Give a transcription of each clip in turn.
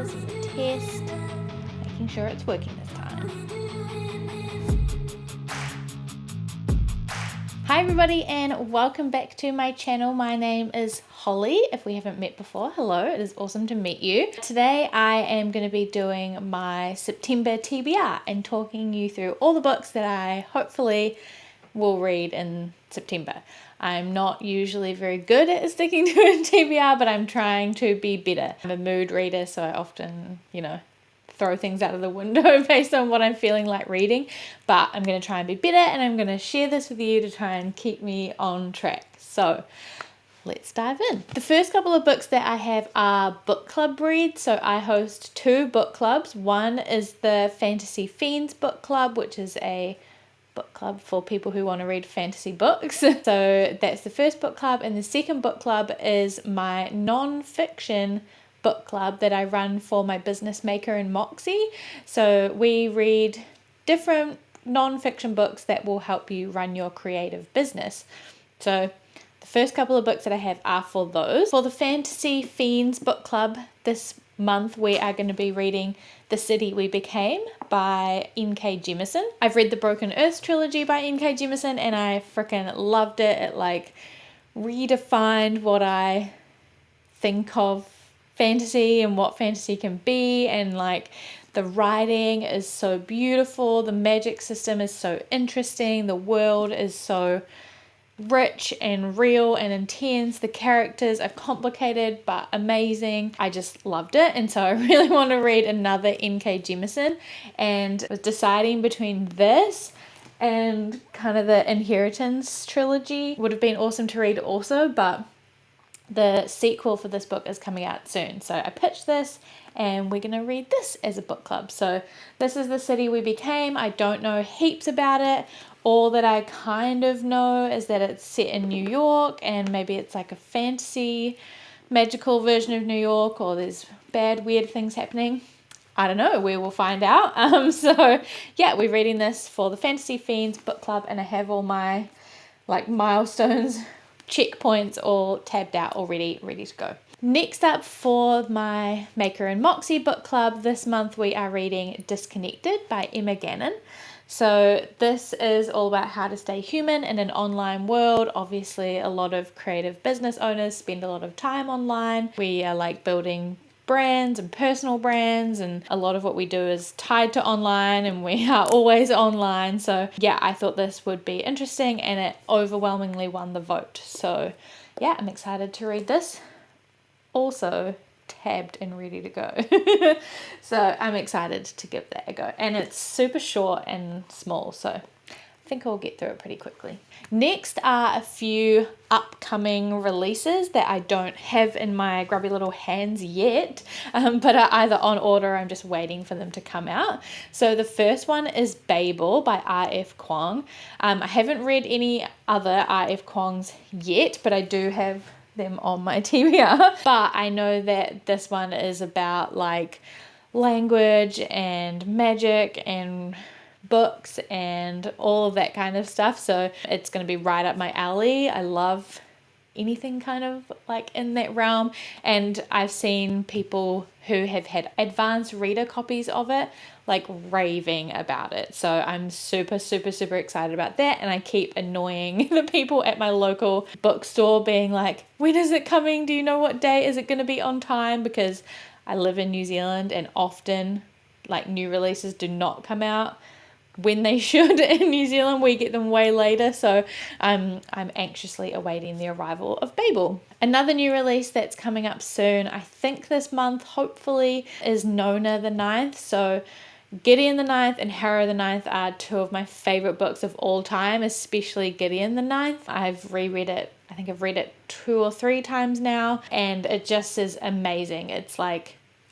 This is a test, making sure it's working this time. Hi everybody and welcome back to my channel. My name is Holly. If we haven't met before, hello, it is awesome to meet you. Today I am going to be doing my September TBR and talking you through all the books that I hopefully will read in September. I'm not usually very good at sticking to a TBR, but I'm trying to be better. I'm a mood reader, so I often, throw things out of the window based on what I'm feeling like reading, but I'm going to try and be better, and I'm going to share this with you to try and keep me on track. So let's dive in. The first couple of books that I have are book club reads. So I host two book clubs. One is the Fantasy Fiends book club, which is a book club for people who want to read fantasy books. So that's the first book club, and the second book club is my non-fiction book club that I run for my business Maker and Moxie. So we read different non-fiction books that will help you run your creative business. So the first couple of books that I have are for those. For the Fantasy Fiends book club this month, we are going to be reading The City We Became by N.K. Jemisin. I've read the Broken Earth trilogy by N.K. Jemisin and I freaking loved it. It redefined what I think of fantasy and what fantasy can be, and the writing is so beautiful, the magic system is so interesting, the world is so rich and real and intense, the characters are complicated but amazing. I just loved it, and so I really want to read another N.K. Jemisin, and was deciding between this and kind of the Inheritance trilogy. Would have been awesome to read also, but the sequel for this book is coming out soon. So I pitched this and we're going to read this as a book club. So this is The City We Became. I don't know heaps about it. All that I kind of know is that it's set in New York, and maybe it's like a fantasy magical version of New York, or there's bad weird things happening. I don't know, we will find out. So yeah, we're reading this for the Fantasy Fiends book club, and I have all my milestones, checkpoints all tabbed out already, ready to go. Next up, for my Maker and Moxie book club this month, we are reading Disconnected by Emma Gannon. So this is all about how to stay human in an online world. Obviously, a lot of creative business owners spend a lot of time online. We are building brands and personal brands, and a lot of what we do is tied to online, and we are always online. So yeah, I thought this would be interesting, and it overwhelmingly won the vote. So yeah, I'm excited to read this. Also tabbed and ready to go. So I'm excited to give that a go, and it's super short and small, so I think I'll get through it pretty quickly. Next are a few upcoming releases that I don't have in my grubby little hands yet, but are either on order or I'm just waiting for them to come out. So the first one is Babel by R.F. Kuang. I haven't read any other R.F. Kuangs yet, but I do have them on my TBR. But I know that this one is about language and magic and books and all of that kind of stuff, so it's going to be right up my alley. I love anything kind of in that realm, and I've seen people who have had advanced reader copies of it raving about it, so I'm super excited about that. And I keep annoying the people at my local bookstore being like, when is it coming? Do you know what day? Is it going to be on time? Because I live in New Zealand, and often new releases do not come out when they should. In New Zealand we get them way later, so I'm anxiously awaiting the arrival of Babel. Another new release that's coming up soon, I think this month hopefully, is Nona the Ninth. So Gideon the Ninth and Harrow the Ninth are two of my favorite books of all time, especially Gideon the Ninth. I've reread it, I think I've read it 2 or 3 times now, and it just is amazing. It's I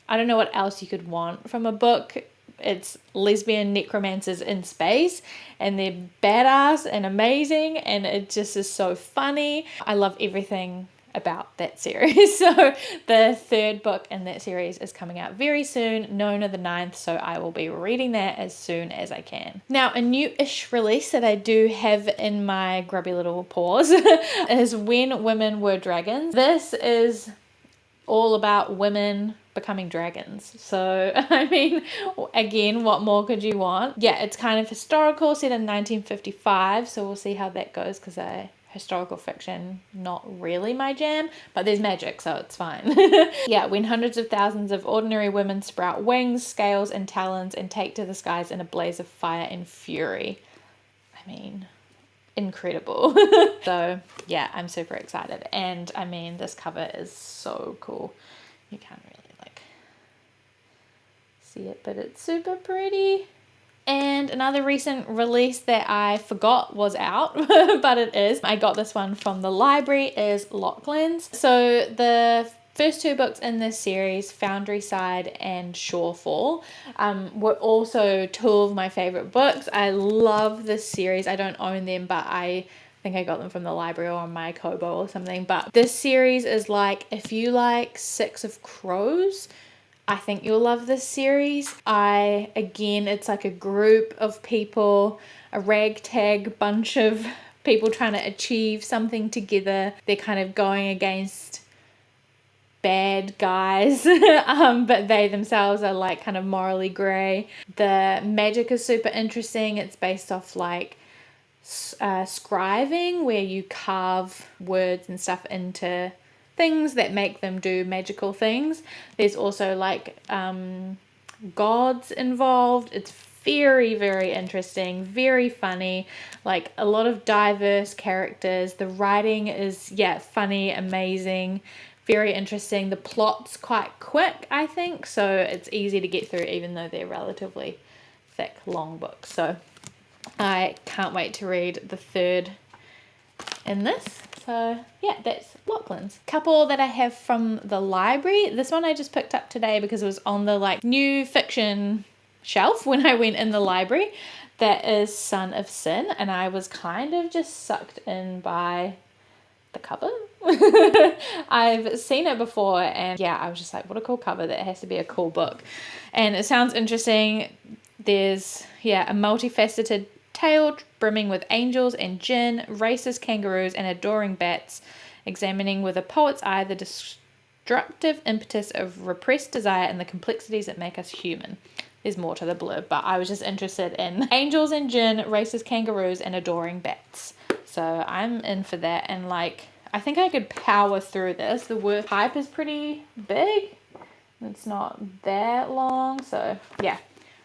don't know what else you could want from a book. It's lesbian necromancers in space, and they're badass and amazing, and it just is so funny. I love everything about that series. So the third book in that series is coming out very soon, Nona the Ninth, so I will be reading that as soon as I can. Now, a new-ish release that I do have in my grubby little paws is When Women Were Dragons. This is all about women becoming dragons. So, I mean, again, what more could you want? Yeah, it's kind of historical, set in 1955, so we'll see how that goes, because historical fiction, not really my jam, but there's magic, so it's fine. Yeah, when hundreds of thousands of ordinary women sprout wings, scales, and talons and take to the skies in a blaze of fire and fury. I mean, incredible. So yeah, I'm super excited, and I mean, this cover is so cool. You can't really see it, but it's super pretty. And another recent release that I forgot was out, but it is. I got this one from the library, is Locklands. So the first two books in this series, Foundry Side and Shorefall, were also two of my favorite books. I love this series. I don't own them, but I think I got them from the library or on my Kobo or something. But this series is like, if you like Six of Crows, I think you'll love this series. Again, it's like a group of people, a ragtag bunch of people trying to achieve something together. They're kind of going against bad guys, but they themselves are like kind of morally grey. The magic is super interesting. It's based off like scribing, where you carve words and stuff into things that make them do magical things. There's also like gods involved. It's very, very interesting, very funny, like a lot of diverse characters. The writing is, yeah, funny, amazing, very interesting. The plot's quite quick, I think, so it's easy to get through, even though they're relatively thick, long books. So I can't wait to read the third in this. So yeah, that's Locklands. Couple that I have from the library. This one I just picked up today because it was on the like new fiction shelf when I went in the library. That is Son of Sin, and I was kind of just sucked in by the cover. I've seen it before, and yeah, I was just like, what a cool cover. That has to be a cool book. And it sounds interesting. There's, yeah, a multifaceted tale brimming with angels and jinn, racist kangaroos, and adoring bats, examining with a poet's eye the destructive impetus of repressed desire and the complexities that make us human. There's more to the blurb, but I was just interested in angels and jinn, racist kangaroos, and adoring bats. So I'm in for that, and like, I think I could power through this. The word type is pretty big. It's not that long, so yeah.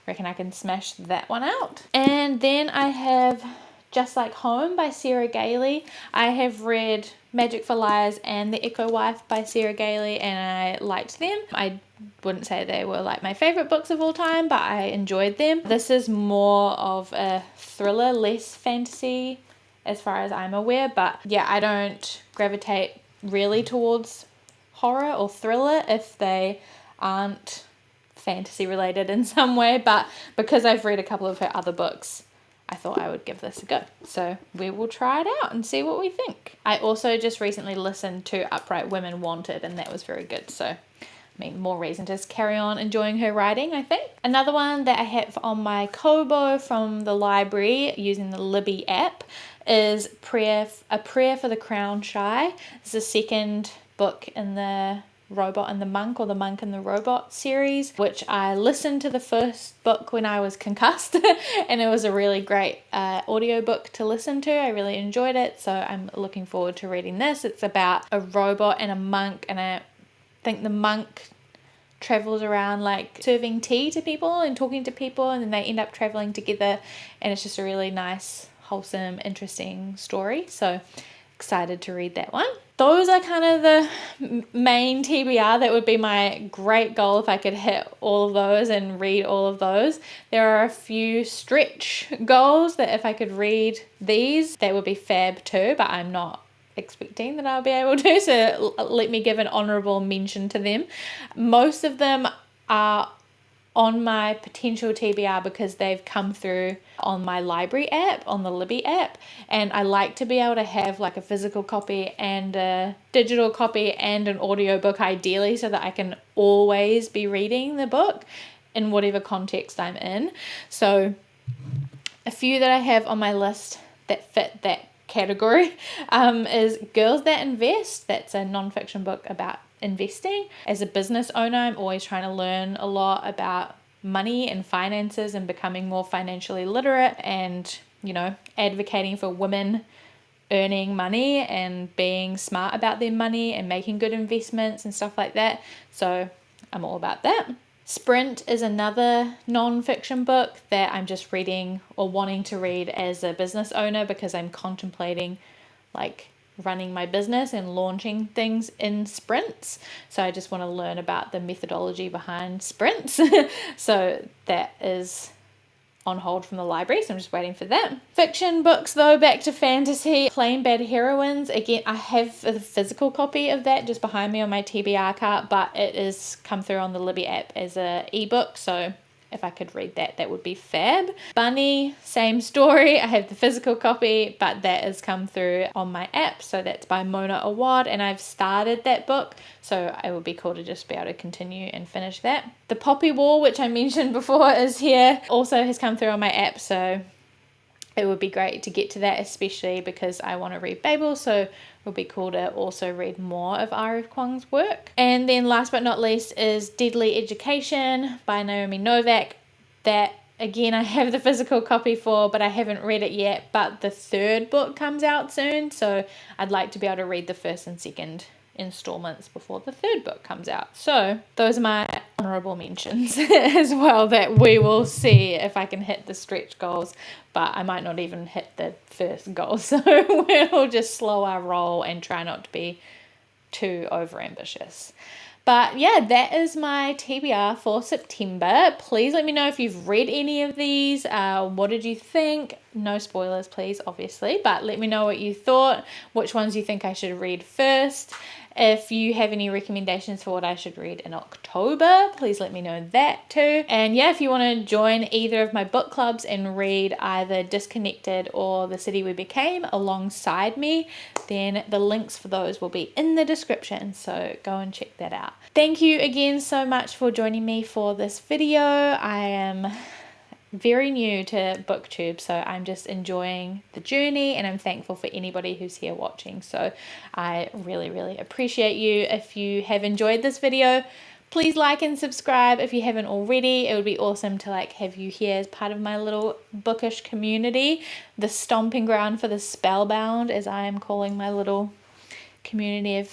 Reckon I can smash that one out. And then I have Just Like Home by Sarah Gailey. I have read Magic for Liars and The Echo Wife by Sarah Gailey, and I liked them. I wouldn't say they were like my favorite books of all time, but I enjoyed them. This is more of a thriller, less fantasy as far as I'm aware, but yeah, I don't gravitate really towards horror or thriller if they aren't fantasy related in some way, but because I've read a couple of her other books, I thought I would give this a go. So we will try it out and see what we think. I also just recently listened to Upright Women Wanted, and that was very good. So, I mean, more reason to just carry on enjoying her writing, I think. Another one that I have on my Kobo from the library using the Libby app is A Prayer for the Crown Shy. It's the second book in the Robot and the Monk, or the Monk and the Robot series, which I listened to the first book when I was concussed and it was a really great audiobook to listen to. I really enjoyed it, so I'm looking forward to reading this. It's about a robot and a monk, and I think the monk travels around like serving tea to people and talking to people, and then they end up traveling together, and it's just a really nice, wholesome, interesting story. So excited to read that one. Those are kind of the main TBR. That would be my great goal if I could hit all of those and read all of those. There are a few stretch goals that if I could read these, that would be fab too, but I'm not expecting that I'll be able to, so let me give an honourable mention to them. Most of them are on my potential TBR because they've come through on my library app, on the Libby app, and I like to be able to have like a physical copy and a digital copy and an audiobook ideally, so that I can always be reading the book in whatever context I'm in. So a few that I have on my list that fit that category is Girls That Invest. That's a non-fiction book about investing. As a business owner, I'm always trying to learn a lot about money and finances and becoming more financially literate, and, you know, advocating for women earning money and being smart about their money and making good investments and stuff like that. So I'm all about that. Sprint is another non-fiction book that I'm just reading or wanting to read as a business owner, because I'm contemplating like running my business and launching things in sprints. So I just want to learn about the methodology behind sprints. So that is on hold from the library, so I'm just waiting for that. Fiction books though, back to fantasy. Plain Bad Heroines, again, I have a physical copy of that just behind me on my TBR cart, but it is come through on the Libby app as a ebook, so if I could read that, that would be fab. Bunny, same story. I have the physical copy, but that has come through on my app. So that's by Mona Awad, and I've started that book, so it would be cool to just be able to continue and finish that. The Poppy War, which I mentioned before, is here. Also has come through on my app, so it would be great to get to that, especially because I want to read Babel, so it would be cool to also read more of R.F. Kuang's work. And then last but not least is Deadly Education by Naomi Novak. That, again, I have the physical copy for, but I haven't read it yet, but the third book comes out soon, so I'd like to be able to read the first and second installments before the third book comes out. So those are my honourable mentions as well, that we will see if I can hit the stretch goals, but I might not even hit the first goal, so we'll just slow our roll and try not to be too over ambitious. But yeah, that is my TBR for September. Please let me know if you've read any of these. What did you think? No spoilers, please, obviously. But let me know what you thought, which ones you think I should read first. If you have any recommendations for what I should read in October, please let me know that too. And yeah, if you want to join either of my book clubs and read either Disconnected or The City We Became alongside me, then the links for those will be in the description, so go and check that out. Thank you again so much for joining me for this video. I am very new to booktube, so I'm just enjoying the journey, and I'm thankful for anybody who's here watching, so I really appreciate you. If you have enjoyed this video, please like and subscribe if you haven't already. It would be awesome to have you here as part of my little bookish community, the stomping ground for the spellbound, as I am calling my little community of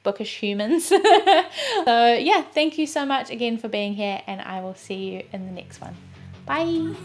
bookish humans. So yeah, thank you so much again for being here, and I will see you in the next one. Bye.